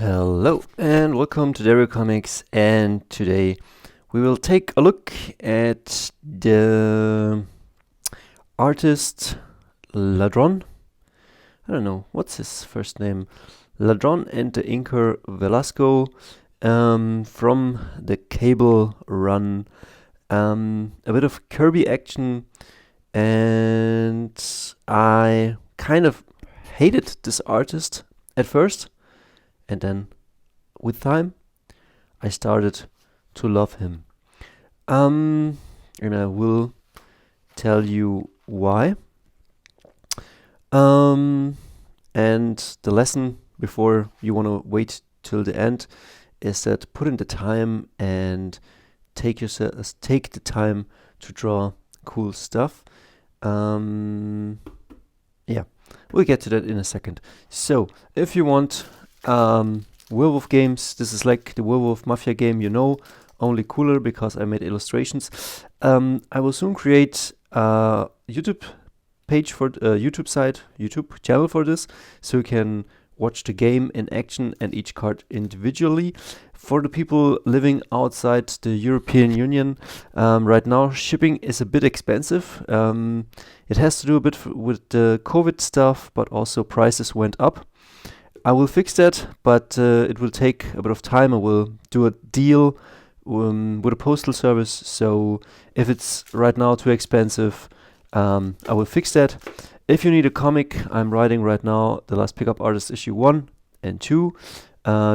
Hello and welcome to Dario Comics, and today we will take a look at the artist Ladrönn. I don't know, what's his first name? Ladrönn, and the inker Velasco from the Cable run. A bit of Kirby action, and I kind of hated this artist at first. And then, with time, I started to love him. And I will tell you why. And the lesson before you want to wait till the end is that put in the time and take the time to draw cool stuff. We'll get to that in a second. So, if you want Werewolf games, this is like the Werewolf Mafia game, only cooler because I made illustrations. I will soon create a YouTube page for YouTube channel for this, so you can watch the game in action and each card individually. For the people living outside the European Union, right now shipping is a bit expensive. It has to do a bit with the COVID stuff, but also prices went up. I will fix that, but it will take a bit of time. I will do a deal with a postal service, so if it's right now too expensive, I will fix that. If you need a comic, I'm writing right now The Last Pickup Artist issue 1 and 2.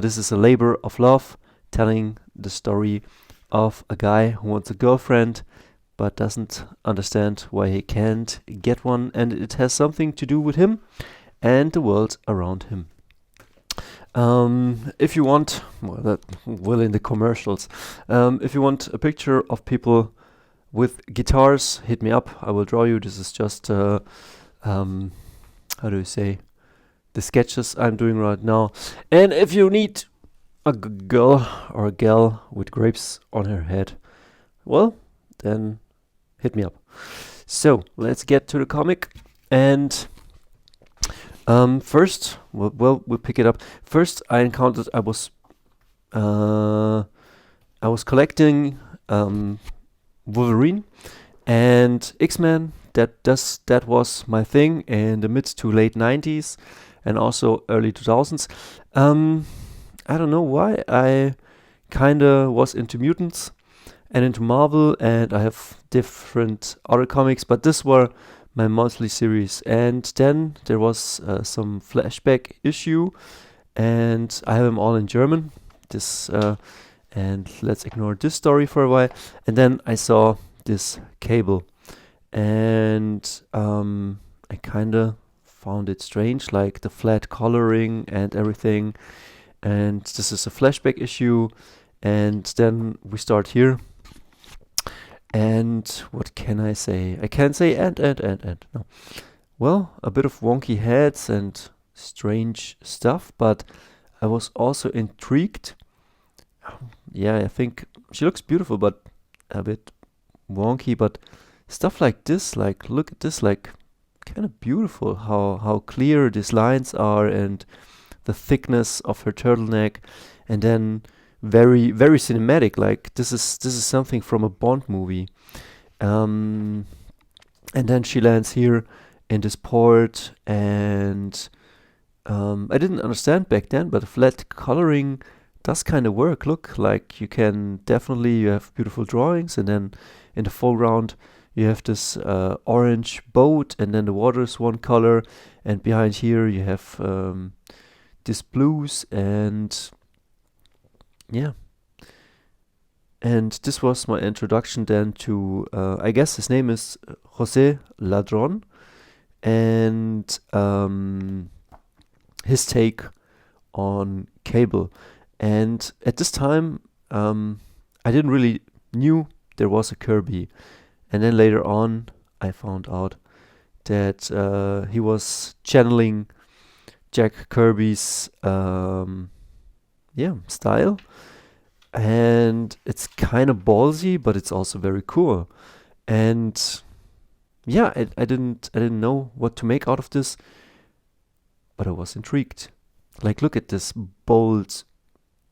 This is a labor of love, telling the story of a guy who wants a girlfriend, but doesn't understand why he can't get one, and it has something to do with him and the world around him. If you want, that will in the commercials. If you want a picture of people with guitars, hit me up. I will draw you. This is just, how do you say, the sketches I'm doing right now. And if you need a girl or a gal with grapes on her head, well, then hit me up. So let's get to the comic. And first, we'll pick it up. First, I encountered, I was collecting Wolverine and X-Men. That was my thing in the mid to late 90s and also early 2000s. I don't know why I kinda was into mutants and into Marvel, and I have different other comics, but this were my monthly series. And then there was some flashback issue, and I have them all in German. And let's ignore this story for a while. And then I saw this Cable, and I kinda found it strange, like the flat coloring and everything. And this is a flashback issue, and then we start here. And what can I say? I can't say and. No. Well, a bit of wonky heads and strange stuff, but I was also intrigued. Yeah, I think she looks beautiful, but a bit wonky. But stuff like this, like, look at this, like, kind of beautiful. How clear these lines are, and the thickness of her turtleneck, and then very, very cinematic. Like this is something from a Bond movie. And then she lands here in this port, and I didn't understand back then, but flat coloring does kind of work. Look, like you have beautiful drawings, and then in the foreground you have this orange boat, and then the water is one color, and behind here you have this blues, and yeah. And this was my introduction then to, I guess his name is José Ladrönn, and his take on Cable. And at this time, I didn't really knew there was a Kirby. And then later on, I found out that he was channeling Jack Kirby's style, and it's kind of ballsy, but it's also very cool. And yeah, I didn't know what to make out of this, but I was intrigued. Like, look at this bold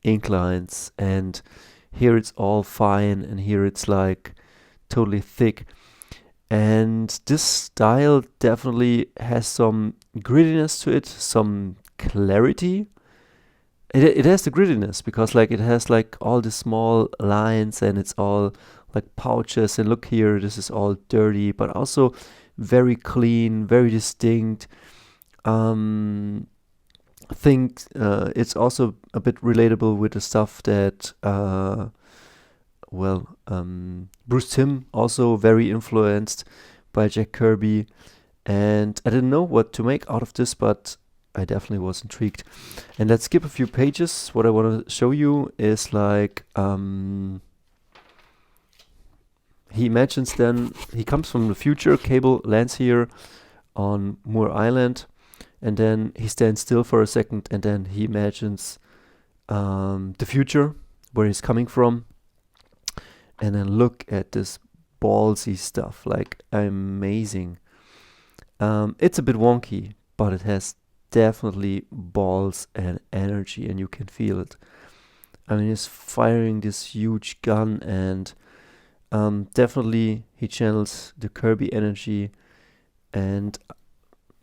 ink lines, and here it's all fine, and here it's like totally thick. And this style definitely has some grittiness to it, some clarity. It has the grittiness because like it has like all the small lines, and it's all like pouches, and look here, this is all dirty but also very clean, very distinct. I think it's also a bit relatable with the stuff that Bruce Timm, also very influenced by Jack Kirby. And I didn't know what to make out of this, but I definitely was intrigued. And let's skip a few pages. What I want to show you is like he imagines then he comes from the future. Cable lands here on Moore Island, and then he stands still for a second, and then he imagines the future, where he's coming from. And then look at this ballsy stuff, like amazing. It's a bit wonky, but it has definitely balls and energy, and you can feel it. I mean, he's firing this huge gun, and definitely he channels the Kirby energy, and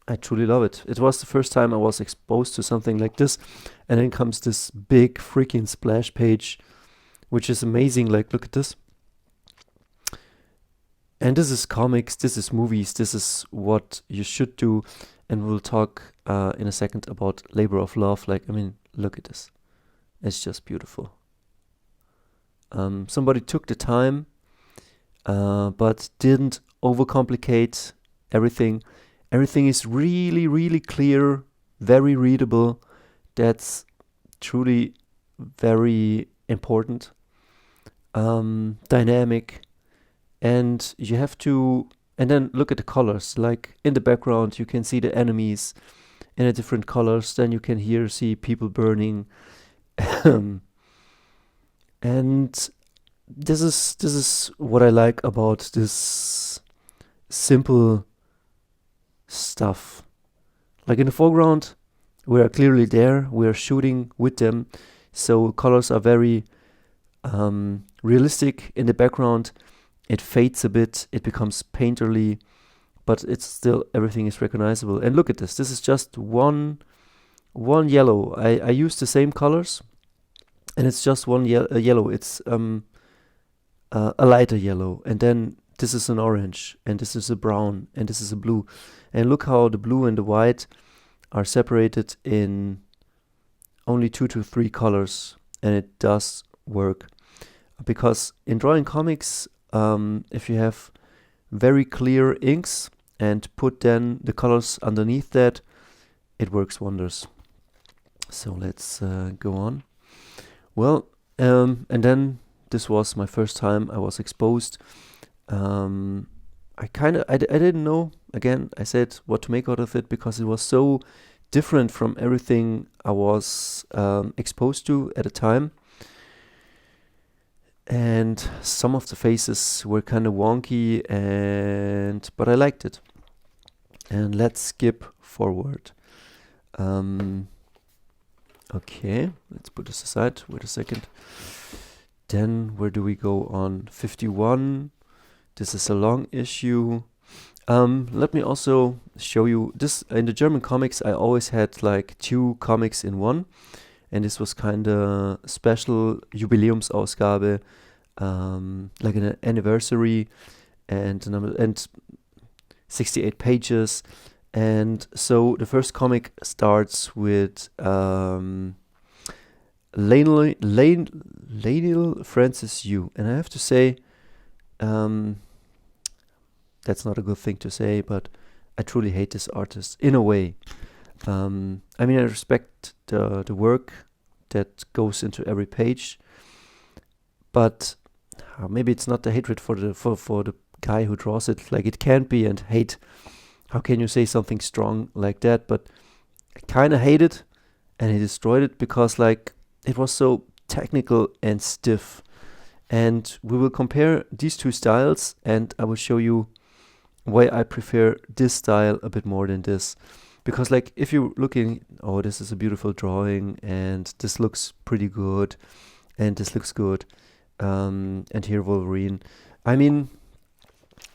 I truly love it. It was the first time I was exposed to something like this, and then comes this big freaking splash page, which is amazing. Like, look at this. And this is comics, this is movies, this is what you should do. And we'll talk in a second about Labor of Love. Like, I mean, look at this. It's just beautiful. Somebody took the time, but didn't overcomplicate everything. Everything is really, really clear, very readable. That's truly very important. Dynamic. And you have to, and then look at the colors. Like in the background, you can see the enemies in a different colors. Then you can see people burning. And this is what I like about this simple stuff. Like in the foreground, we are clearly there. We are shooting with them, so colors are very realistic. In the background, it fades a bit, it becomes painterly, but it's still, everything is recognizable. And look at this. This is just one yellow. I use the same colors, and it's just one yellow. It's a lighter yellow, and then this is an orange, and this is a brown, and this is a blue. And look how the blue and the white are separated in only 2 to 3 colors, and it does work. Because in drawing comics, if you have very clear inks and put then the colors underneath that, it works wonders. So let's go on. Well, and then this was my first time I was exposed. I didn't know, again, I said what to make out of it, because it was so different from everything I was exposed to at the time. And some of the faces were kind of wonky, but I liked it. And let's skip forward. Okay, let's put this aside. Wait a second. Then where do we go on? 51. This is a long issue. Let me also show you this. In the German comics, I always had like 2 comics in one. And this was kind of special Jubiläumsausgabe, like an anniversary, and 68 pages. And so the first comic starts with Lionel Francis Yu. And I have to say, that's not a good thing to say, but I truly hate this artist in a way. I mean, I respect the work that goes into every page, but maybe it's not the hatred for the guy who draws it. Like, it can't be, and hate. How can you say something strong like that? But I kind of hate it, and he destroyed it because like it was so technical and stiff. And we will compare these 2 styles, and I will show you why I prefer this style a bit more than this. because like if you're looking, oh, this is a beautiful drawing and this looks pretty good and this looks good, and here Wolverine. I mean,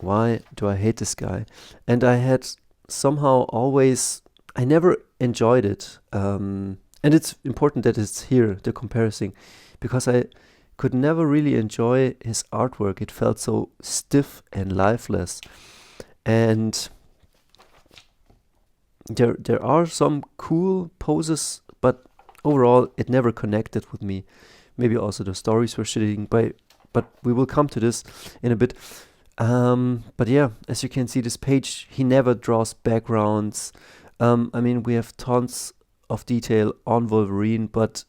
why do I hate this guy? And I had somehow always, I never enjoyed it. And it's important that it's here, the comparison, because I could never really enjoy his artwork. It felt so stiff and lifeless. And there are some cool poses, but overall it never connected with me. Maybe also the stories were shitting, but we will come to this in a bit. But yeah, as you can see, this page, he never draws backgrounds. I mean, we have tons of detail on Wolverine, but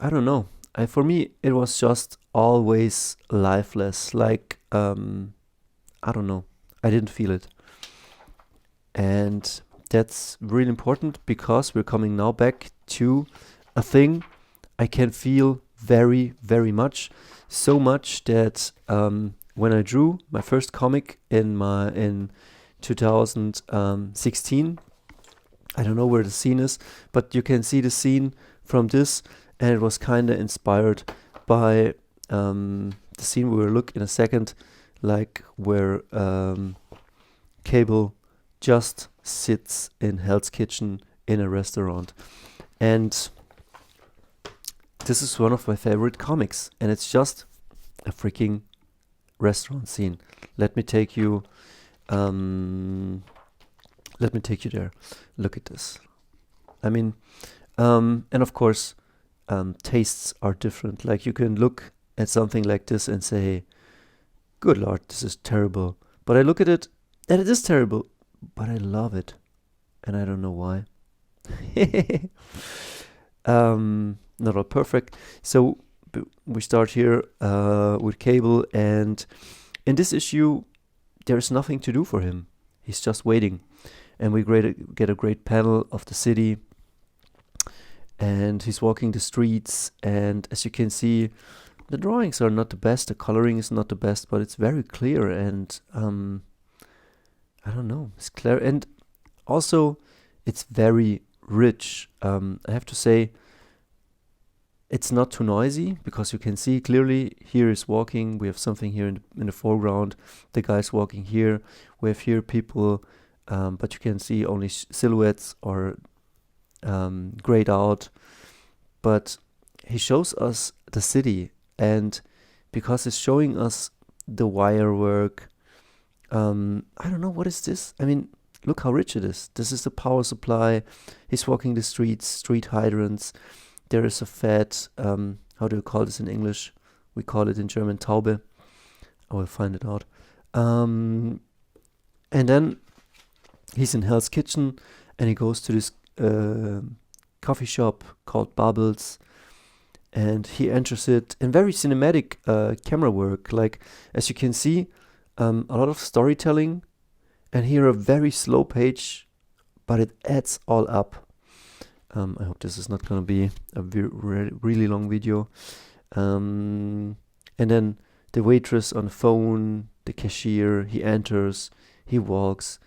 I don't know. For me, it was just always lifeless. Like, I don't know. I didn't feel it. And that's really important because we're coming now back to a thing I can feel very, very much. So much that when I drew my first comic in 2016, I don't know where the scene is, but you can see the scene from this, and it was kind of inspired by the scene we will look in a second, like where Cable just sits in Hell's Kitchen in a restaurant. And this is one of my favorite comics, and it's just a freaking restaurant scene. Let me take you there. Look at this. I mean, and of course, tastes are different. Like you can look at something like this and say, good Lord, this is terrible. But I look at it and it is terrible, but I love it. And I don't know why. Not all perfect. So we start here with Cable, and in this issue, there's nothing to do for him. He's just waiting. And we get a great panel of the city, and he's walking the streets, and as you can see, the drawings are not the best, the coloring is not the best, but it's very clear, and I don't know, it's clear, and also it's very rich. I have to say, it's not too noisy, because you can see clearly here is walking, we have something here in the foreground, the guy's walking here, we have here people, but you can see only silhouettes or grayed out. But he shows us the city, and because it's showing us the wire work, I don't know, what is this? I mean, look how rich it is. This is the power supply. He's walking the streets, street hydrants. There is a fat, how do you call this in English? We call it in German Taube. I will find it out. And then he's in Hell's Kitchen, and he goes to this coffee shop called Bubbles, and he enters it in very cinematic camera work. Like, as you can see, a lot of storytelling, and here a very slow page, but it adds all up. I hope this is not going to be a really long video. And then the waitress on the phone, the cashier, he enters, he walks.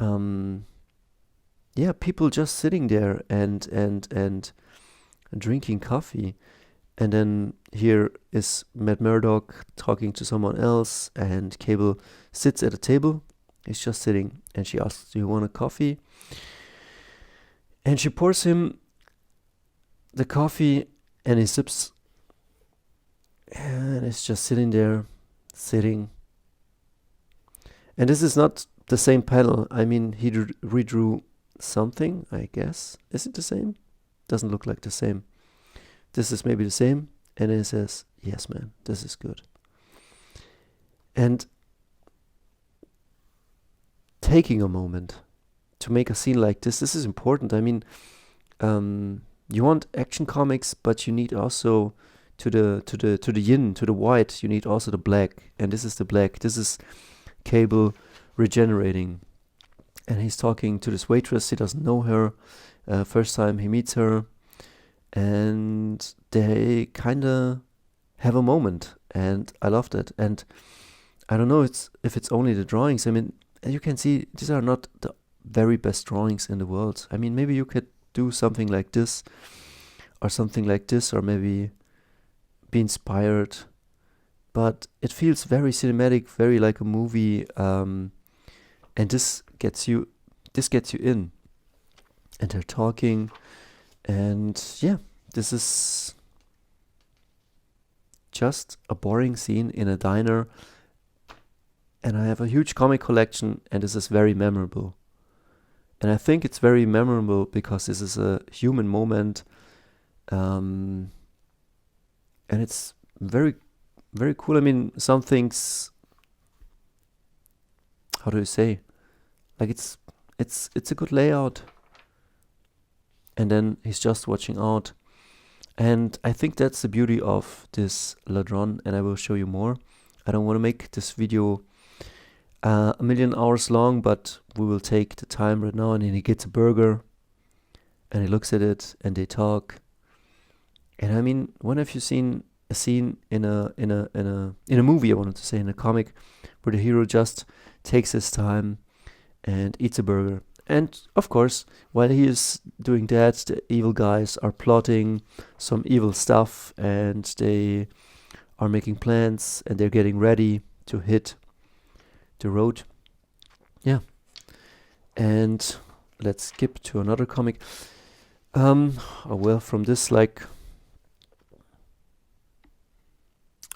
Yeah, people just sitting there and drinking coffee. And then here is Matt Murdock talking to someone else, and Cable sits at a table. He's just sitting, and she asks, do you want a coffee? And she pours him the coffee, and he sips. And it's just sitting there, sitting. And this is not the same panel. I mean, he redrew something, I guess. Is it the same? Doesn't look like the same. This is maybe the same. And then it says, yes, man, this is good. And taking a moment to make a scene like this is important. I mean, you want action comics, but you need also to the yin, to the white, you need also the black. And this is the black. This is Cable regenerating. And he's talking to this waitress. He doesn't know her. First time he meets her. And they kind of have a moment. And I love that. And I don't know if it's only the drawings. I mean, as you can see, these are not the very best drawings in the world. I mean, maybe you could do something like this, or maybe be inspired. But it feels very cinematic, very like a movie, and this gets you in. And they're talking, and yeah, this is just a boring scene in a diner. And I have a huge comic collection, and this is very memorable. And I think it's very memorable because this is a human moment, and it's very, very cool. I mean, some things, how do you say? Like it's a good layout. And then he's just watching out. And I think that's the beauty of this Ladrönn, and I will show you more. I don't want to make this video a million hours long, but we will take the time right now. And then he gets a burger, and he looks at it, and they talk. And I mean, when have you seen a scene in a movie? I wanted to say in a comic, where the hero just takes his time and eats a burger. And of course, while he is doing that, the evil guys are plotting some evil stuff, and they are making plans, and they're getting ready to hit the road. Yeah. And let's skip to another comic. Well, from this, like,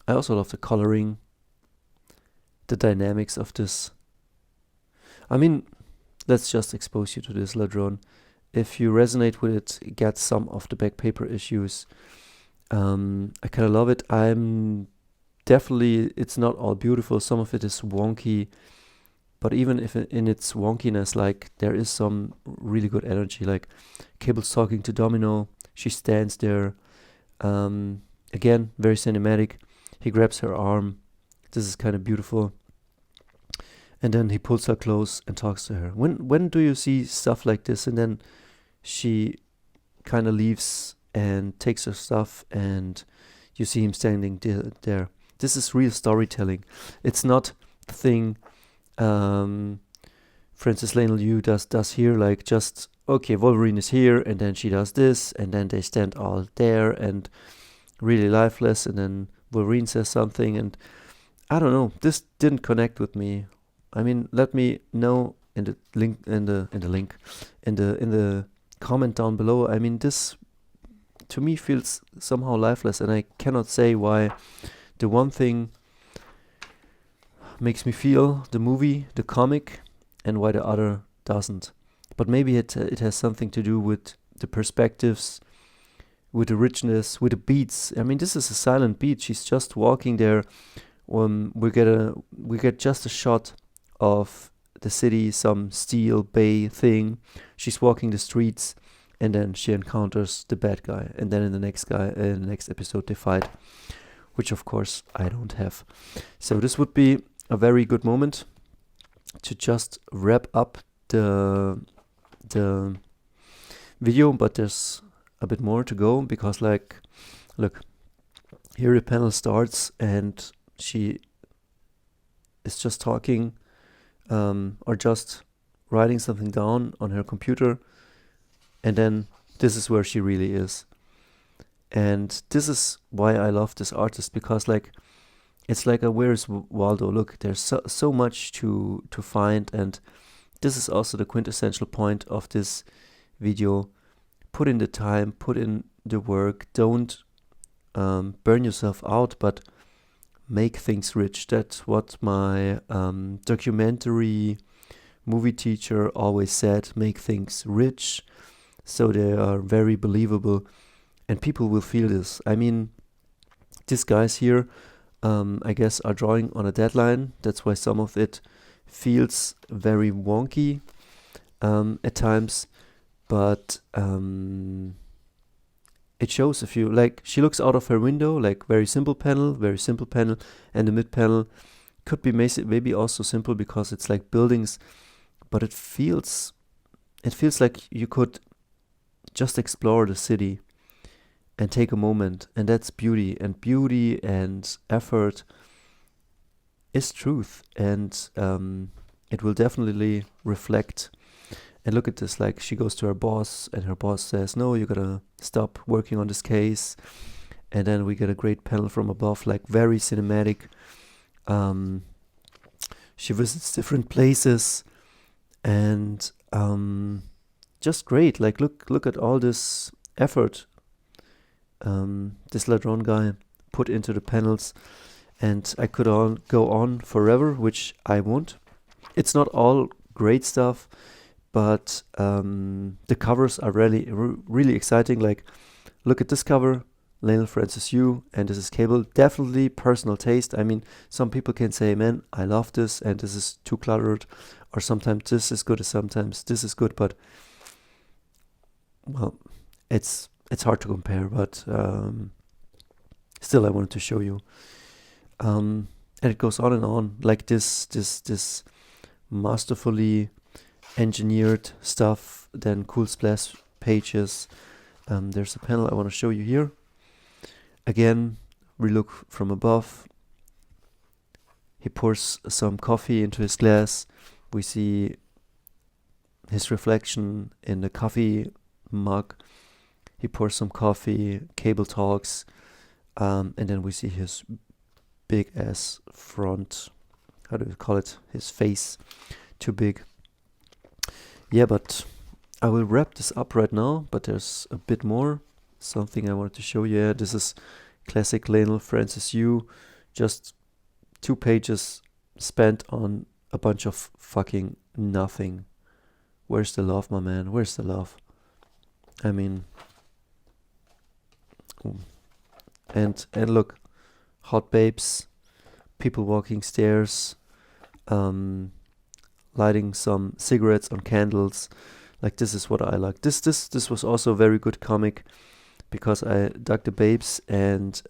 I also love the coloring, the dynamics of this. I mean, let's just expose you to this Ladrönn. If you resonate with it, get some of the back paper issues. I kind of love it. It's not all beautiful. Some of it is wonky, but even if in its wonkiness, like, there is some really good energy. Like, Cable's talking to Domino. She stands there. Again, very cinematic. He grabs her arm. This is kind of beautiful. And then he pulls her close and talks to her. When do you see stuff like this? And then she kind of leaves and takes her stuff, and you see him standing there. This is real storytelling. It's not the thing Francis Lane Liu does here, like, just, okay, Wolverine is here, and then she does this, and then they stand all there and really lifeless, and then Wolverine says something, and I don't know. This didn't connect with me. I mean, let me know in the comment down below. I mean, this to me feels somehow lifeless, and I cannot say why. The one thing makes me feel the movie, the comic, and why the other doesn't. But maybe it has something to do with the perspectives, with the richness, with the beats. I mean, this is a silent beat. She's just walking there. We get just a shot of the city, some steel bay thing. She's walking the streets, and then she encounters the bad guy. And then in the next episode, they fight, which of course I don't have. So this would be a very good moment to just wrap up the video, but there's a bit more to go, because, like, look, here the panel starts, and she is just talking, or just writing something down on her computer, and then this is where she really is. And this is why I love this artist, because, like, it's like a Where's Waldo? Look, there's so much to find, and this is also the quintessential point of this video. Put in the time, put in the work, don't burn yourself out, but make things rich. That's what my documentary movie teacher always said. Make things rich, so they are very believable, and people will feel this. I mean, these guys here, I guess, are drawing on a deadline. That's why some of it feels very wonky at times, but it shows, if you like, she looks out of her window, like, very simple panel, and the mid panel could be maybe also simple because it's like buildings, but it feels like you could just explore the city and take a moment, and that's beauty and effort is truth, and it will definitely reflect And look at this, like she goes to her boss and her boss says, no, you gotta stop working on this case. And then we get a great panel from above, like very cinematic. She visits different places and just great. Like look at all this effort this Ladrönn guy put into the panels, and I could go on forever, which I won't. It's not all great stuff, but the covers are really exciting. Like, look at this cover, Lionel Francis Yu, and this is Cable. Definitely personal taste. I mean, some people can say, man, I love this, and this is too cluttered, or sometimes this is good, or sometimes this is good, but, well, it's hard to compare, but still I wanted to show you. And it goes on and on, like this masterfully engineered stuff, then cool splash pages. There's a panel I want to show you here. Again, we look from above. He pours some coffee into his glass. We see his reflection in the coffee mug. He pours some coffee, Cable talks, and then we see his big ass front, how do you call it, his face, too big. Yeah, but I will wrap this up right now, but there's a bit more, something I wanted to show you. Yeah, this is classic Lionel Francis Yu, just 2 pages spent on a bunch of fucking nothing. Where's the love, my man? Where's the love? I mean, and look, hot babes, people walking stairs, lighting some cigarettes on candles. Like, this is what I like. This was also a very good comic, because I dug the babes, and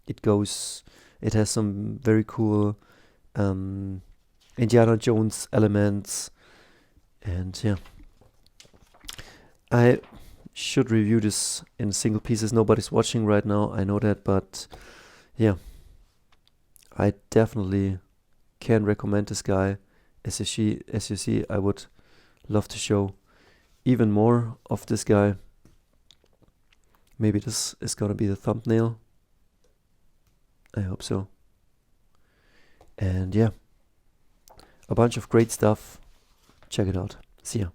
it has some very cool Indiana Jones elements, and yeah, I should review this in single pieces. Nobody's watching right now, I know that, but yeah, I definitely can recommend this guy. As you see, I would love to show even more of this guy. Maybe this is gonna be the thumbnail. I hope so. And yeah, a bunch of great stuff. Check it out. See ya.